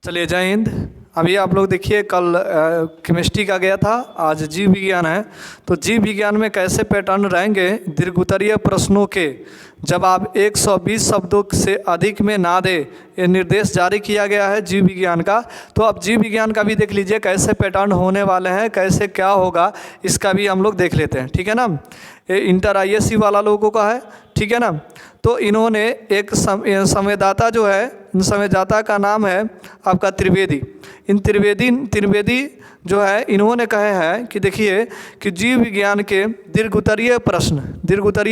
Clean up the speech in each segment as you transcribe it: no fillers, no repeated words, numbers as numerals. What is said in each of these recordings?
चलिए, जय हिंद। अभी आप लोग देखिए, कल केमिस्ट्री का गया था, आज जीव विज्ञान है। तो जीव विज्ञान में कैसे पैटर्न रहेंगे दीर्घोत्तरीय प्रश्नों के, जब आप 120 शब्दों से अधिक में ना दे, ये निर्देश जारी किया गया है जीव विज्ञान का। तो अब जीव विज्ञान का भी देख लीजिए कैसे पैटर्न होने वाले हैं, कैसे क्या होगा, इसका भी हम लोग देख लेते हैं। ठीक है ना। ये इंटर ISC वाला लोगों का है, ठीक है ना। तो इन्होंने एक संवाददाता जो है, संवाददाता का नाम है आपका त्रिवेदी। इन त्रिवेदी जो है, इन्होंने कहे हैं कि देखिए कि जीव विज्ञान के दीर्घोत्तरीय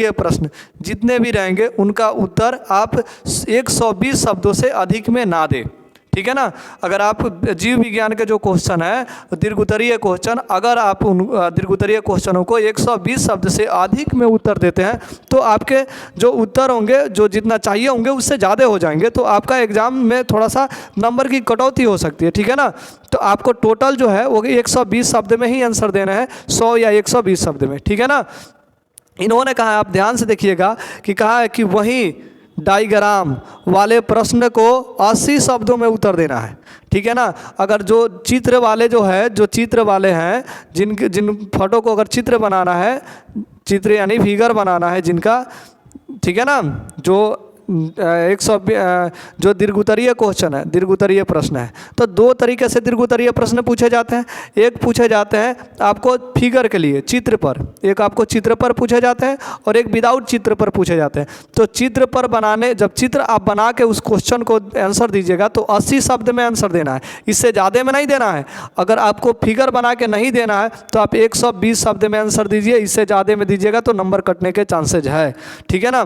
प्रश्न जितने भी रहेंगे उनका उत्तर आप 120 शब्दों से अधिक में ना दें। ठीक है ना। अगर आप जीव विज्ञान के जो क्वेश्चन है दीर्घोत्तरीय क्वेश्चन, अगर आप उन दीर्घोत्तरीय क्वेश्चनों को 120 शब्द से अधिक में उत्तर देते हैं तो आपके जो उत्तर होंगे, जो जितना चाहिए होंगे उससे ज़्यादा हो जाएंगे। तो आपका एग्ज़ाम में थोड़ा सा नंबर की कटौती हो सकती है। ठीक है ना। तो आपको टोटल जो है वो 120 शब्द में ही आंसर देना है, 100 या 120 शब्द में। ठीक है ना। इन्होंने कहा है, आप ध्यान से देखिएगा कि कहा है कि वही डायग्राम वाले प्रश्न को 80 शब्दों में उत्तर देना है। ठीक है ना। अगर जो चित्र वाले जो है, जो चित्र वाले हैं, जिन फोटो को अगर चित्र बनाना है, चित्र यानी फिगर बनाना है जिनका, ठीक है ना, जो 120 जो दीर्घोत्तरीय क्वेश्चन है, दीर्घोत्तरीय प्रश्न है, तो दो तरीके से दीर्घोत्तरीय प्रश्न पूछे जाते हैं। एक पूछे जाते हैं आपको फिगर के लिए, चित्र पर, एक आपको चित्र पर पूछे जाते हैं और एक विदाउट चित्र पर पूछे जाते हैं। तो चित्र पर बनाने, जब चित्र आप बना के उस क्वेश्चन को आंसर दीजिएगा तो 80 शब्द में आंसर देना है, इससे ज़्यादा में नहीं देना है। अगर आपको फिगर बना के नहीं देना है तो आप 120 शब्द में आंसर दीजिए, इससे ज़्यादा में दीजिएगा तो नंबर कटने के चांसेज है। ठीक है ना।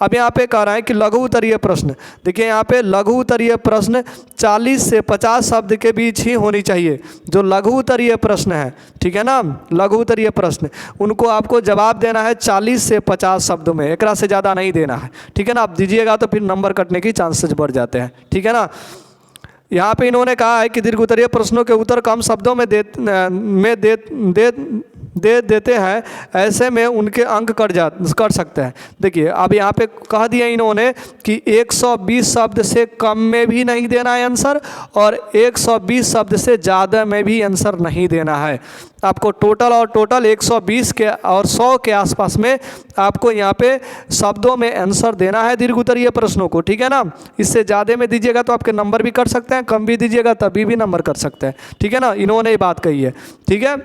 अब यहाँ पे कह रहा है कि लघु उत्तरीय प्रश्न, देखिए यहाँ पे लघु उत्तरीय प्रश्न 40 से 50 शब्द के बीच ही होनी चाहिए। जो लघु उत्तरीय प्रश्न है, ठीक है ना, लघु उत्तरीय प्रश्न, उनको आपको जवाब देना है 40 से 50 शब्दों में, एक से ज़्यादा नहीं देना है। ठीक है ना। आप दीजिएगा तो फिर नंबर कटने की चांसेस बढ़ जाते हैं। ठीक है ना। यहाँ पे इन्होंने कहा है कि दीर्घोत्तरीय प्रश्नों के उत्तर कम शब्दों में दे देते हैं, ऐसे में उनके अंक कट सकते हैं। देखिए अब यहाँ पे कह दिया इन्होंने कि 120 शब्द से कम में भी नहीं देना है आंसर, और 120 शब्द से ज़्यादा में भी आंसर नहीं देना है। आपको टोटल 120 के और 100 के आसपास में आपको यहाँ पे शब्दों में आंसर देना है दीर्घोत्तरीय प्रश्नों को। ठीक है ना। इससे ज़्यादा में दीजिएगा तो आपके नंबर भी कट सकते हैं, कम भी दीजिएगा तभी भी नंबर कट सकते हैं। ठीक है ना। इन्होंने ये बात कही है। ठीक है।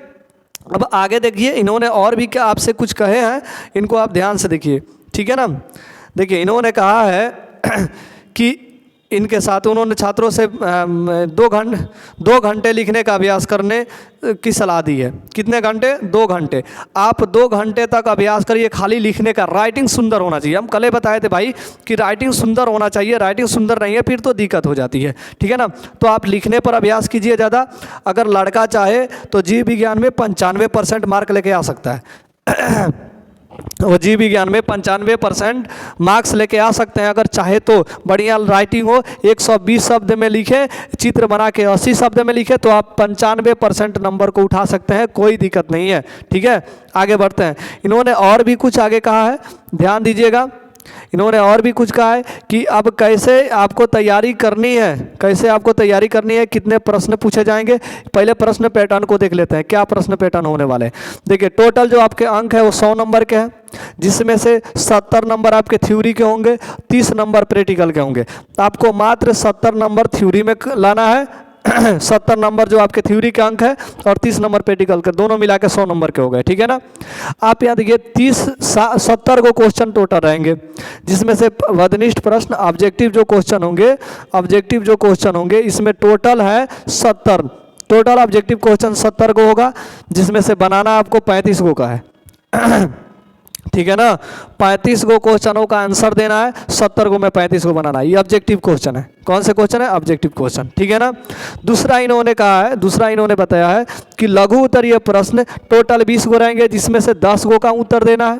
अब आगे देखिए, इन्होंने और भी क्या आपसे कुछ कहे हैं, इनको आप ध्यान से देखिए। ठीक है ना। देखिए इन्होंने कहा है कि इनके साथ उन्होंने छात्रों से 2 घंटे लिखने का अभ्यास करने की सलाह दी है। कितने घंटे? 2 घंटे। आप 2 घंटे तक अभ्यास करिए खाली लिखने का। राइटिंग सुंदर होना चाहिए। हम कल बताए थे भाई कि राइटिंग सुंदर होना चाहिए, राइटिंग सुंदर नहीं है फिर तो दिक्कत हो जाती है। ठीक है ना। तो आप लिखने पर अभ्यास कीजिए ज़्यादा। अगर लड़का चाहे तो जीव विज्ञान में 95% मार्क लेके आ सकता है। वो जीव विज्ञान में 95% मार्क्स लेके आ सकते हैं अगर चाहे तो। बढ़िया राइटिंग हो, 120 शब्द में लिखे, चित्र बना के 80 शब्द में लिखे, तो आप 95% नंबर को उठा सकते हैं, कोई दिक्कत नहीं है। ठीक है। आगे बढ़ते हैं। इन्होंने और भी कुछ आगे कहा है, ध्यान दीजिएगा। इन्होंने और भी कुछ कहा है कि अब कैसे आपको तैयारी करनी है, कैसे आपको तैयारी करनी है, कितने प्रश्न पूछे जाएंगे। पहले प्रश्न पैटर्न को देख लेते हैं, क्या प्रश्न पैटर्न होने वाले हैं। देखिए टोटल जो आपके अंक है वो 100 नंबर के हैं, जिसमें से 70 नंबर आपके थ्योरी के होंगे, 30 नंबर प्रैक्टिकल के होंगे। आपको मात्र 70 नंबर थ्योरी में लाना है, 70 नंबर जो आपके थ्योरी के अंक है और 30 नंबर प्रैक्टिकल के, दोनों मिला के 100 नंबर के हो गए। ठीक है ना। आप यहाँ देखिए 70 को क्वेश्चन टोटल रहेंगे, जिसमें से वस्तुनिष्ठ प्रश्न, ऑब्जेक्टिव जो क्वेश्चन होंगे, इसमें टोटल है 70। टोटल ऑब्जेक्टिव क्वेश्चन 70 को होगा, जिसमें से बनाना आपको 35 को का है। ठीक है ना। 35 को क्वेश्चनों का आंसर देना है, 70 को में 35 को बनाना है। ये ऑब्जेक्टिव क्वेश्चन है। कौन से क्वेश्चन है? Objective question. ठीक है ना। दूसरा इन्होंने बताया है कि लघु उत्तरीय प्रश्न टोटल 20 को रहेंगे, जिसमें से 10 को का उत्तर देना है,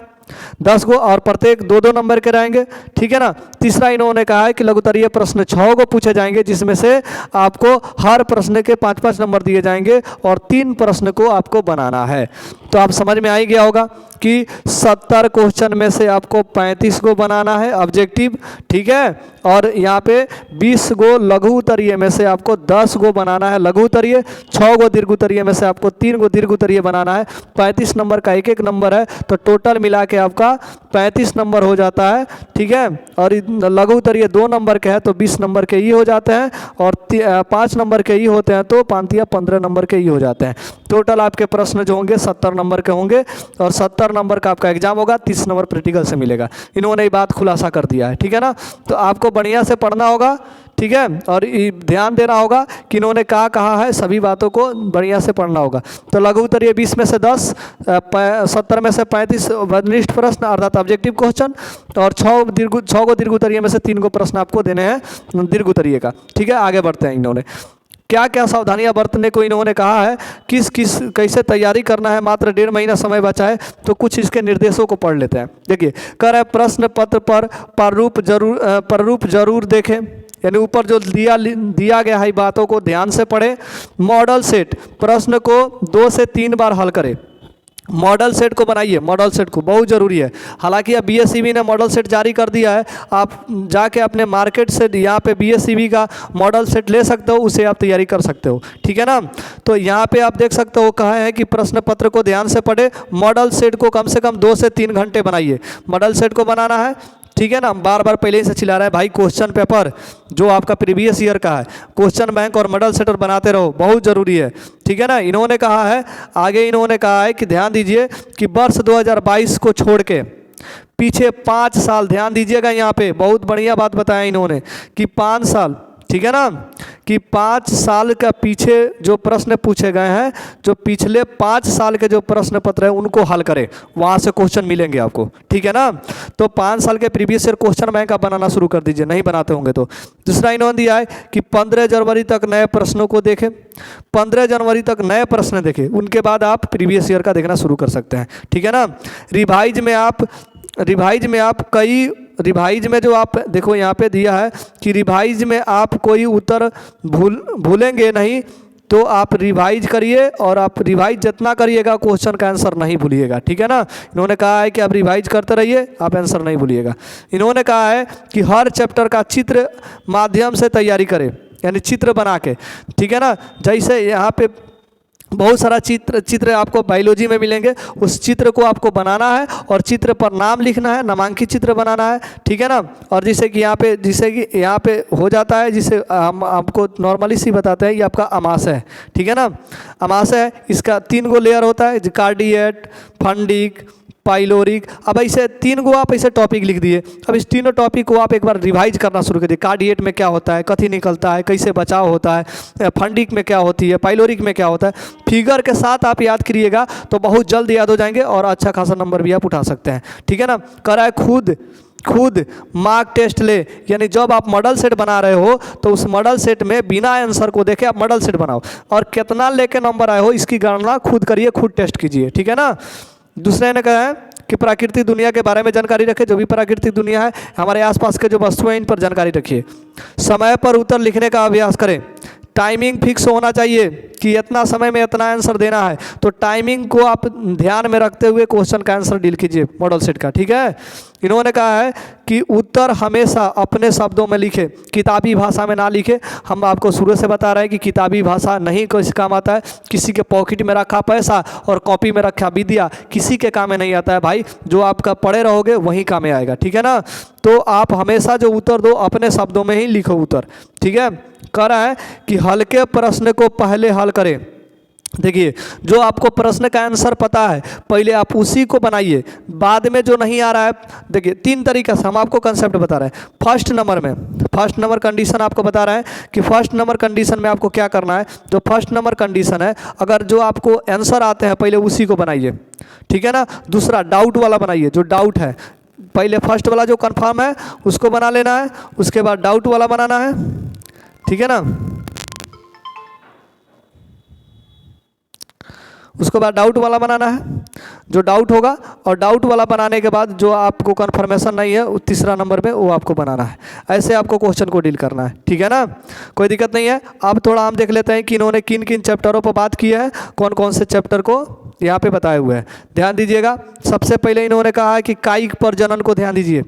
10 को, और प्रत्येक 2-2 नंबर के रहेंगे। ठीक है ना। तीसरा इन्होंने कहा है कि लघु उत्तरीय प्रश्न 6 को पूछे जाएंगे, जिसमें से आपको हर प्रश्न के 5-5 नंबर दिए जाएंगे और 3 प्रश्न को आपको बनाना है। तो आप समझ में आ ही गया होगा। कि 70 क्वेश्चन में से आपको 35 को बनाना है ऑब्जेक्टिव, ठीक है, और यहाँ पे 20 गो लघु उत्तरीय में से आपको 10 गो बनाना है लघु उत्तरीय, 6 गो दीर्घ उत्तरीय में से आपको 3 गो दीर्घ उत्तरीय बनाना है। 35 नंबर का एक एक नंबर है, तो टोटल मिला के आपका 35 नंबर हो जाता है, ठीक है। और लघु उत्तरीय 2 नंबर के है तो 20 नंबर के ही हो जाते हैं, और 5 नंबर के ही होते हैं तो 5 या 15 नंबर के ही हो जाते हैं। टोटल आपके प्रश्न जो होंगे 70 नंबर के होंगे, और 70 नंबर का आपका एग्जाम होगा, 30 नंबर प्रैक्टिकल से मिलेगा। इन्होंने ये बात खुलासा कर दिया है, ठीक है ना। तो आपको बढ़िया से पढ़ना होगा, ठीक है, और ध्यान देना होगा कि इन्होंने क्या कहा है, सभी बातों को बढ़िया से पढ़ना होगा। तो लघु उत्तरीय 20 में से 10, 70 में से 35 वनिष्ठ प्रश्न अर्थात ऑब्जेक्टिव क्वेश्चन, और 6 गो दीर्घ उत्तरीय में से 3 गो प्रश्न आपको देने हैं दीर्घ उत्तरीय का, ठीक है। आगे बढ़ते हैं। इन्होंने क्या क्या सावधानियां बरतने को इन्होंने कहा है, कैसे तैयारी करना है, मात्र 1.5 महीना समय बचा है, तो कुछ इसके निर्देशों को पढ़ लेते हैं। देखिए, कह रहे प्रश्न पत्र पर प्रारूप जरूर देखें, यानी ऊपर जो दिया गया है बातों को ध्यान से पढ़ें। मॉडल सेट, प्रश्न को 2 से 3 बार हल करें। मॉडल सेट को बनाइए, मॉडल सेट को बहुत ज़रूरी है। हालांकि अब BSEB ने मॉडल सेट जारी कर दिया है, आप जाके अपने मार्केट से यहाँ पे BSEB का मॉडल सेट ले सकते हो, उसे आप तैयारी कर सकते हो, ठीक है ना। तो यहाँ पे आप देख सकते हो कहा है कि प्रश्न पत्र को ध्यान से पढ़े, मॉडल सेट को कम से कम 2 से 3 घंटे बनाइए। मॉडल सेट को बनाना है, ठीक है ना। बार बार पहले ही से चिल्ला रहा है भाई, क्वेश्चन पेपर जो आपका प्रीवियस ईयर का है, क्वेश्चन बैंक और मॉडल सेटर बनाते रहो, बहुत ज़रूरी है, ठीक है ना। इन्होंने कहा है आगे, इन्होंने कहा है कि ध्यान दीजिए कि वर्ष 2022 को छोड़ के पीछे 5 साल, ध्यान दीजिएगा यहाँ पे बहुत बढ़िया बात बताया इन्होंने कि 5 साल, ठीक है ना, कि 5 साल का पीछे जो प्रश्न पूछे गए हैं, जो पिछले 5 साल के जो प्रश्न पत्र है उनको हल करें, वहाँ से क्वेश्चन मिलेंगे आपको, ठीक है ना। तो 5 साल के प्रीवियस ईयर क्वेश्चन बैंक आप बनाना शुरू कर दीजिए, नहीं बनाते होंगे तो। दूसरा इन्होंने दिया है कि 15 जनवरी तक नए प्रश्नों को देखें, 15 जनवरी तक नए प्रश्न देखें, उनके बाद आप प्रीवियस ईयर का देखना शुरू कर सकते हैं, ठीक है ना। रिवाइज में जो आप देखो यहाँ पे दिया है कि रिवाइज में आप कोई उत्तर भूलेंगे नहीं, तो आप रिवाइज करिए, और आप रिवाइज जितना करिएगा क्वेश्चन का आंसर नहीं भूलिएगा, ठीक है ना। इन्होंने कहा है कि आप रिवाइज करते रहिए, आप आंसर नहीं भूलिएगा। इन्होंने कहा है कि हर चैप्टर का चित्र माध्यम से तैयारी करें, यानी चित्र बना के, ठीक है ना। जैसे यहाँ पे बहुत सारा चित्र आपको बायोलॉजी में मिलेंगे, उस चित्र को आपको बनाना है और चित्र पर नाम लिखना है, नामांकित चित्र बनाना है, ठीक है ना। और जैसे कि यहाँ पे हो जाता है, जिसे हम आपको नॉर्मली सी बताते हैं, ये आपका अमाशय है, ठीक है ना। अमाशय इसका 3 गो लेयर होता है, कार्डिएट, फंडिक, पाइलोरिक। अब ऐसे 3 गो आप ऐसे टॉपिक लिख दिए, अब इस तीनों टॉपिक को आप एक बार रिवाइज करना शुरू कर दिए। कार्डिएट में क्या होता है, कथी निकलता है, कैसे बचाव होता है, फंडिक में क्या होती है, पाइलोरिक में क्या होता है, फिगर के साथ आप याद करिएगा तो बहुत जल्द याद हो जाएंगे और अच्छा खासा नंबर भी आप उठा सकते हैं, ठीक है ना। करा है खुद मार्क टेस्ट ले, यानी जब आप मॉडल सेट बना रहे हो तो उस मॉडल सेट में बिना आंसर को देखे आप मॉडल सेट बनाओ, और कितना लेके नंबर आए हो इसकी गणना खुद करिए, खुद टेस्ट कीजिए, ठीक है ना। दूसरे ने कहा है कि प्राकृतिक दुनिया के बारे में जानकारी रखें, जो भी प्राकृतिक दुनिया है, हमारे आसपास के जो वस्तुएं, इन पर जानकारी रखिए। समय पर उत्तर लिखने का अभ्यास करें, टाइमिंग फिक्स होना चाहिए कि इतना समय में इतना आंसर देना है, तो टाइमिंग को आप ध्यान में रखते हुए क्वेश्चन का आंसर डील कीजिए मॉडल सेट का, ठीक है। इन्होंने कहा है कि उत्तर हमेशा अपने शब्दों में लिखे, किताबी भाषा में ना लिखे। हम आपको शुरू से बता रहे हैं कि किताबी भाषा नहीं किसी काम आता है, किसी के पॉकेट में रखा पैसा और कॉपी में रखा विद्या किसी के काम में नहीं आता है भाई, जो आपका पढ़े रहोगे वही काम में आएगा, ठीक है ना। तो आप हमेशा जो उत्तर दो अपने शब्दों में ही लिखो उत्तर, ठीक है। कह रहा है कि हल्के प्रश्न को पहले हल करें। देखिए, जो आपको प्रश्न का आंसर पता है पहले आप उसी को बनाइए, बाद में जो नहीं आ रहा है, देखिए 3 तरीका से हम आपको कंसेप्ट बता रहे हैं। फर्स्ट नंबर कंडीशन आपको बता रहा है कि फर्स्ट नंबर कंडीशन में आपको क्या करना है। जो फर्स्ट नंबर कंडीशन है, अगर जो आपको आंसर आते हैं पहले उसी को बनाइए, ठीक है ना। दूसरा डाउट वाला बनाइए, जो डाउट है पहले फर्स्ट वाला जो कंफर्म है उसको बना लेना है, उसके बाद डाउट वाला बनाना है, ठीक है ना। उसके बाद डाउट वाला बनाना है, जो डाउट होगा, और डाउट वाला बनाने के बाद जो आपको कंफर्मेशन नहीं है तीसरा नंबर में वो आपको बनाना है। ऐसे आपको क्वेश्चन को डील करना है, ठीक है ना, कोई दिक्कत नहीं है। अब थोड़ा हम देख लेते हैं कि इन्होंने किन किन चैप्टरों पर बात की है, कौन कौन से चैप्टर को यहाँ पे बताए हुए हैं, ध्यान दीजिएगा। सबसे पहले इन्होंने कहा है कि कायिक प्रजनन को ध्यान दीजिए।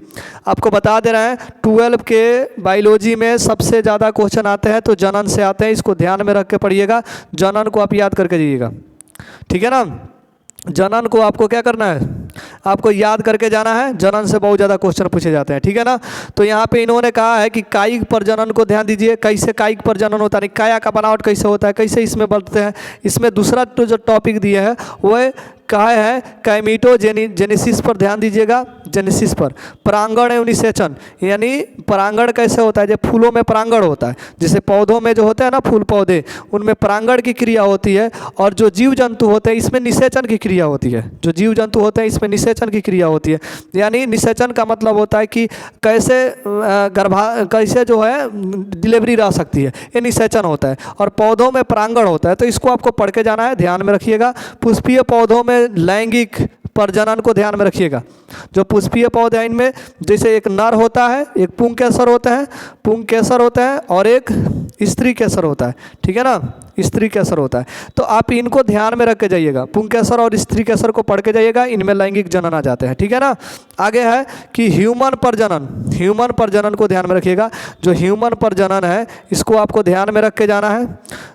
आपको बता दे रहे हैं 12 के बायोलॉजी में सबसे ज़्यादा क्वेश्चन आते हैं तो जनन से आते हैं, इसको ध्यान में रख के पढ़िएगा। जनन को आप याद करके जाइएगा, ठीक है ना। जनन को आपको क्या करना है, आपको याद करके जाना है। जनन से बहुत ज़्यादा क्वेश्चन पूछे जाते हैं, ठीक है ना। तो यहाँ पे इन्होंने कहा है कि कायिक प्रजनन को ध्यान दीजिए। कैसे कायिक प्रजनन होता है, काया का बनावट कैसे होता है, कैसे इसमें बढ़ते हैं। इसमें दूसरा तो जो टॉपिक दिया है वह कहा है कैमिटोजेनेसिस पर ध्यान दीजिएगा। जेनेसिस पर परागण एवं निषेचन, यानी परागण कैसे होता है, जब फूलों में परागण होता है, जैसे पौधों में जो होता है ना फूल पौधे, उनमें परागण की क्रिया होती है। और जो जीव जंतु होते हैं इसमें निषेचन की क्रिया होती है। जो जीव जंतु होते हैं इसमें निषेचन की क्रिया होती है। यानी निषेचन का मतलब होता है कि कैसे जो है डिलीवरी रह सकती है, ये निषेचन होता है। और पौधों में परागण होता है, तो इसको आपको पढ़ के जाना है, ध्यान में रखिएगा। पुष्पीय पौधों में लैंगिक प्रजनन को ध्यान में रखिएगा। जो पुष्पीय पौधे हैं इनमें जैसे एक नर होता है, एक पुंकेसर होता है और एक स्त्री केसर होता है, ठीक है ना, स्त्री केसर होता है। तो आप इनको ध्यान में रख के जाइएगा, पुंकेसर और स्त्री केसर को पढ़ के जाइएगा, इनमें लैंगिक जनन आ जाते हैं, ठीक है ना। आगे है कि ह्यूमन प्रजनन को ध्यान में रखिएगा। जो ह्यूमन प्रजनन है इसको आपको ध्यान में रख के जाना है।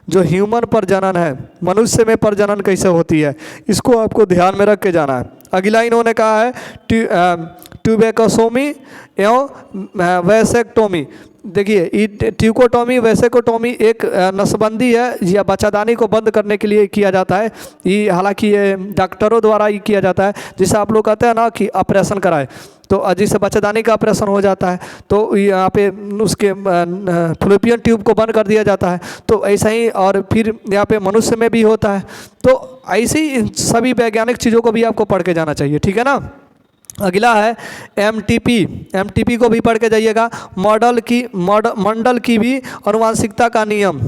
जो ह्यूमन प्रजनन है, मनुष्य में प्रजनन कैसे होती है, इसको आपको ध्यान में रख के जाना है। अगला इन्होंने कहा है ट्यूबेकोसोमी एवं वैसेक्टोमी। देखिए ट्यूकोटोमी वैसेकोटोमी एक नसबंदी है या बच्चादानी को बंद करने के लिए किया जाता है। ये हालांकि ये डॉक्टरों द्वारा ही किया जाता है। जैसे आप लोग कहते हैं ना कि ऑपरेशन कराए, तो जिससे बच्चादानी का ऑपरेशन हो जाता है तो यहाँ पे उसके फ्लोपियन ट्यूब को बंद कर दिया जाता है। तो ऐसा ही और फिर यहाँ पे मनुष्य में भी होता है। तो ऐसे ही सभी वैज्ञानिक चीज़ों को भी आपको पढ़ के जाना चाहिए, ठीक है ना। अगला है एमटीपी को भी पढ़ के जाइएगा। मंडल की भी अनुवांशिकता का नियम,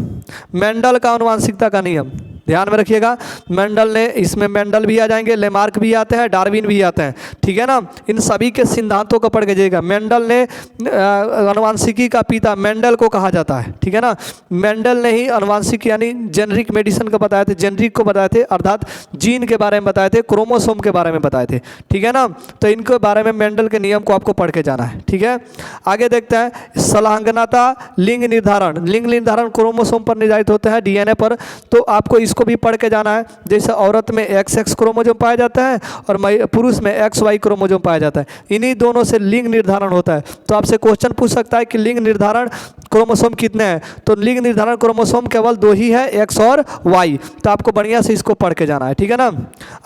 मेंडल का अनुवांशिकता का नियम ध्यान में रखिएगा। मेंडल ने, इसमें मेंडल भी आ जाएंगे, लेमार्क भी आते हैं, डार्विन भी आते हैं, ठीक है ना। इन सभी के सिद्धांतों को पढ़ के जाइएगा। मेंडल ने अनुवांशिकी का पिता मेंडल को कहा जाता है, ठीक है ना। मेंडल ने ही अनुवांशिक यानी जेनरिक मेडिसिन को बताए थे, जेनरिक को बताए थे, अर्थात जीन के बारे में बताए थे, क्रोमोसोम के बारे में बताए थे, ठीक है ना। तो इनके बारे में मेंडल के नियम को आपको पढ़ के जाना है, ठीक है। आगे देखते हैं सलांगनता लिंग निर्धारण क्रोमोसोम पर निर्धारित होता है, डीएनए पर। तो आपको इसको भी पढ़ के जाना है। जैसे औरत में XX क्रोमोसोम पाया जाता है और पुरुष में XY क्रोमोसोम पाया जाता है। इन्हीं दोनों से लिंग निर्धारण होता है। तो आपसे क्वेश्चन पूछ सकता है कि लिंग निर्धारण क्रोमोसोम कितने हैं, तो लिंग निर्धारण क्रोमोसोम केवल 2 ही है, X और Y। तो आपको बढ़िया से इसको पढ़ के जाना है, ठीक है ना।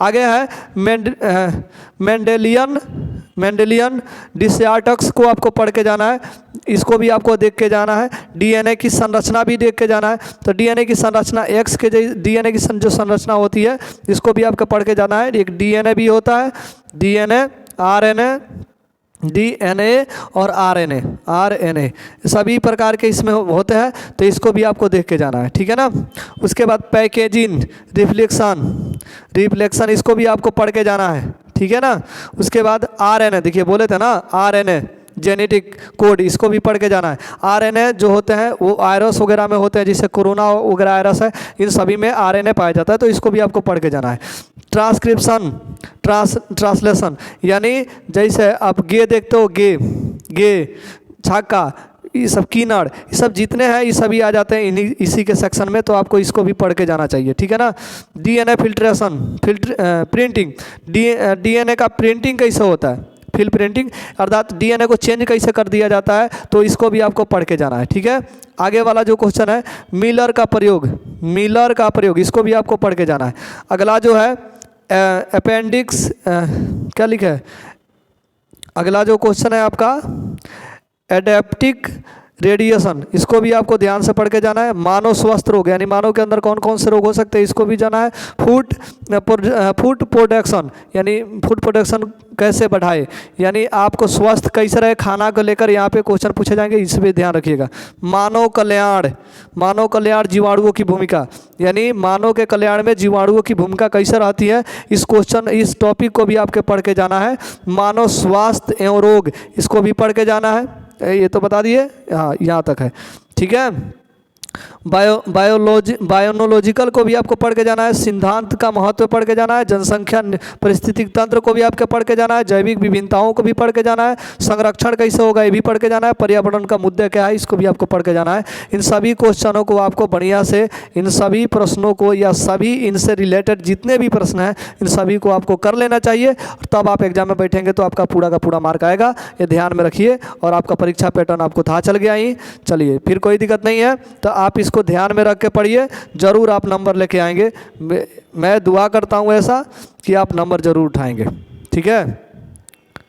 आगे है मेंडेलियन डिसऑर्डर्स को आपको पढ़ के जाना है, इसको भी आपको देख के जाना है। डीएनए की संरचना भी देख के जाना है। तो डीएनए की संरचना X के डीएनए की जो संरचना होती है इसको भी आपको पढ़ के जाना है। एक डीएनए भी होता है, डीएनए, आरएनए, डीएनए और आरएनए सभी प्रकार के इसमें होते हैं। तो इसको भी आपको देख के जाना है, ठीक है ना। उसके बाद पैकेजिंग, रिफ्लेक्शन इसको भी आपको पढ़ के जाना है, ठीक है ना। उसके बाद आरएनए, देखिए बोले थे ना आरएनए जेनेटिक कोड, इसको भी पढ़ के जाना है। आरएनए जो होते हैं वो वायरस वगैरह में होते हैं, जैसे कोरोना वगैरह वायरस है, इन सभी में आरएनए पाया जाता है। तो इसको भी आपको पढ़ के जाना है। ट्रांसक्रिप्शन, ट्रांसलेशन, यानी जैसे आप गे देखते हो, गे छक्का, ये सब कीनड़, ये सब जितने हैं ये सभी आ जाते हैं इसी के सेक्शन में। तो आपको इसको भी पढ़ के जाना चाहिए, ठीक है ना। डीएनए प्रिंटिंग, डीएनए का प्रिंटिंग कैसे होता है, फिल प्रिंटिंग, अर्थात डीएनए को चेंज कैसे कर दिया जाता है, तो इसको भी आपको पढ़ के जाना है, ठीक है। आगे वाला जो क्वेश्चन है मिलर का प्रयोग, इसको भी आपको पढ़ के जाना है। अगला जो है अपेंडिक्स, क्या लिखा है, अगला जो क्वेश्चन है आपका एडेप्टिक रेडिएशन, इसको भी आपको ध्यान से पढ़ के जाना है। मानव स्वस्थ रोग, यानी मानव के अंदर कौन कौन से रोग हो सकते हैं, इसको भी जाना है। फूड प्रोडक्शन, यानी फूड प्रोडक्शन कैसे बढ़ाए, यानी आपको स्वस्थ कैसे रहे, खाना को लेकर यहाँ पे क्वेश्चन पूछे जाएंगे, इस पर ध्यान रखिएगा। मानव कल्याण जीवाणुओं की भूमिका, यानी मानव के कल्याण में जीवाणुओं की भूमिका कैसे रहती है, इस टॉपिक को भी आपके पढ़ के जाना है। मानव स्वास्थ्य एवं रोग, इसको भी पढ़ के जाना है। ये तो बता दिए, हाँ यहाँ तक है, ठीक है। बायोनोलॉजिकल को भी आपको पढ़ के जाना है, सिद्धांत का महत्व पढ़ के जाना है, जनसंख्या परिस्थितिक तंत्र को भी आपके पढ़ के जाना है, जैविक विभिन्नताओं को भी पढ़ के जाना है, संरक्षण कैसे होगा ये भी पढ़ के जाना है, पर्यावरण का मुद्दा क्या है इसको भी आपको पढ़ के जाना है। इन सभी क्वेश्चनों को आपको बढ़िया से, इन सभी प्रश्नों को या सभी इनसे रिलेटेड जितने भी प्रश्न हैं इन सभी को आपको कर लेना चाहिए, और तब आप एग्जाम में बैठेंगे तो आपका पूरा का पूरा मार्क आएगा। ये ध्यान में रखिए। और आपका परीक्षा पैटर्न आपको था चल गया ही। चलिए फिर कोई दिक्कत नहीं है, तो आप इसको ध्यान में रख के पढ़िए, ज़रूर आप नंबर लेके आएंगे। मैं दुआ करता हूँ ऐसा कि आप नंबर ज़रूर उठाएंगे। ठीक है।